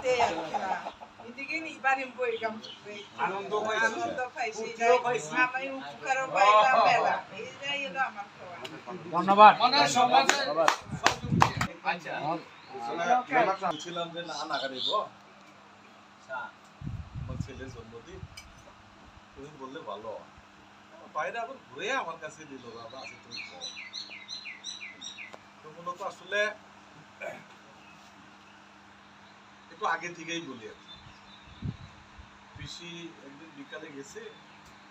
এদিকে নিবারিম বইগাম আনন্দ পাইছি আমি উপকার পাইলাম মেলা এই যাই হলো আমার খাওয়া ধন্যবাদ আচ্ছা ছিলাম যে না না গাড়ি গো আচ্ছা আমার ছেলের জন্মদিন তুমি বললে ভালো বাইরে আবার ঘুরে আমার কাছে দিল বাবা আছে তুমি তো মূলত আসলে একটু আগে থেকেই বলি আর পিসি একদিন বিকালে গেছে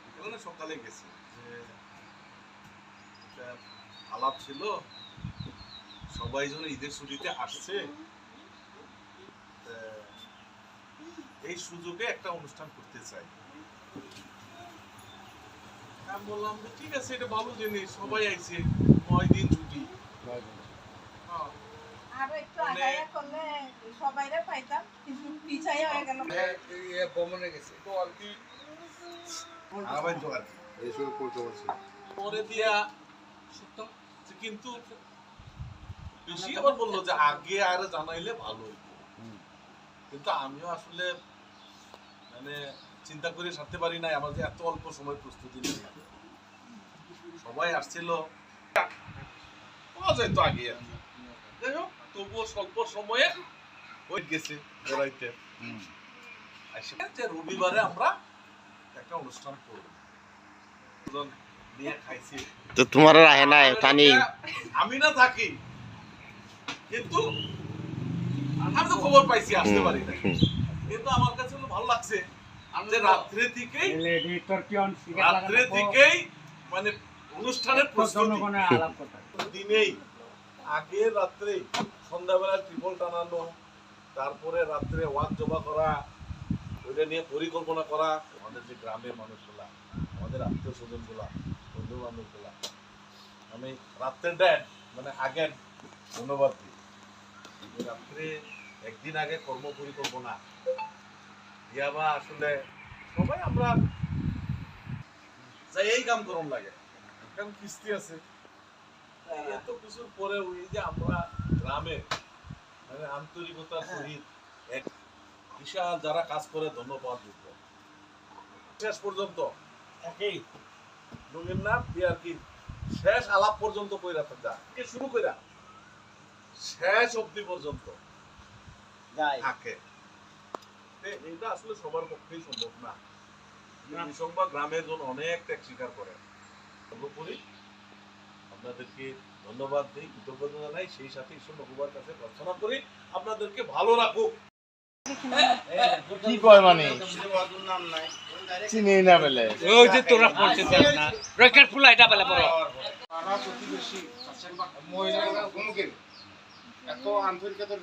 বিকালে না সকালে গেছে যে একটা আলাপ ছিল সবাই যেন ঈদের ছুটিতে আসছে এই সুযোগে একটা অনুষ্ঠান করতে চাই আমি বললাম যে ঠিক আছে এটা ভালো জিনিস সবাই আইছে 9 দিন ছুটি আরো একটু আগায়া করলে সবাইরে পাইতাম কিন্তু পিছাই হয়ে গেল এই ভ্রমণে গেছে তো আর কি আবার তো আর কি এইসব করতে পারছি পরে দিয়া কিন্তু বেশি আবার বললো যে আগে আর জানাইলে ভালো হইতো কিন্তু আমিও আসলে মানে চিন্তা করে সারতে পারি নাই আমার যে এত অল্প সময় প্রস্তুতি নেই সবাই আসছিল পাওয়া যায় তো আগে আর কি। যাই হোক তবুও স্বল্প সময়ে হয়ে গেছে বেড়াইতে যে রবিবারে আমরা একটা অনুষ্ঠান করব নিয়ে খাইছি তো তোমার রাহে নাই পানি আমি না থাকি কিন্তু আমি তো খবর পাইছি আসতে পারি না কিন্তু আমার কাছে ভালো লাগছে যে রাত্রে থেকেই মানে অনুষ্ঠানের প্রস্তুতি দিনেই আগে রাত্রে সন্ধ্যাবেলা ত্রিপল টানানো তারপরে রাত্রে ওয়াক জমা করা ওইটা নিয়ে পরিকল্পনা করা আমাদের যে গ্রামের মানুষগুলা আমাদের আত্মীয় স্বজন গুলা বন্ধু বান্ধব গুলা আমি রাত্রের ড্যাড মানে আগের ধন্যবাদ দিই রাত্রে একদিন আগে কর্ম পরিকল্পনা ইয়াবা আসলে সবাই আমরা যাই এই কাম করুন লাগে কারণ কিস্তি আছে এত কিছুর পরে ওই যে আমরা গ্রামে মানে আন্তরিকতার সহিত এক বিশাল যারা কাজ করে ধন্যবাদ দিত শেষ পর্যন্ত একই রবীন্দ্রনাথ আর কি শেষ আলাপ পর্যন্ত কইরা যা শুরু কইরা শেষ অবধি পর্যন্ত থাকে এটা আসলে সবার পক্ষেই সম্ভব না নিঃসংবাদ গ্রামের জন্য অনেক ত্যাগ স্বীকার করে সর্বোপরি আপনাদেরকে ধন্যবাদ দিই কৃতজ্ঞতা জানাই সেই সাথে ঈশ্বর ভগবানের কাছে প্রার্থনা করি আপনাদেরকে ভালো রাখুক কি কয় মানে চিনি না বলে ওই যে তোরা পড়ছিস না রকেট ফুল এটা বলে বড় পাড়া প্রতিবেশী আছেন বা মহিলারা ভূমিকের এত আন্তরিকতার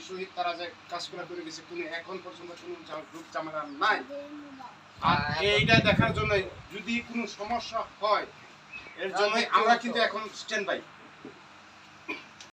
সহিত তারা যে কাজগুলো করে গেছে কোনো এখন পর্যন্ত কোনো রূপ ঝামেলা নাই আর এইটা দেখার জন্য যদি কোনো সমস্যা হয় এর জন্য আমরা কিন্তু এখন স্ট্যান্ড বাই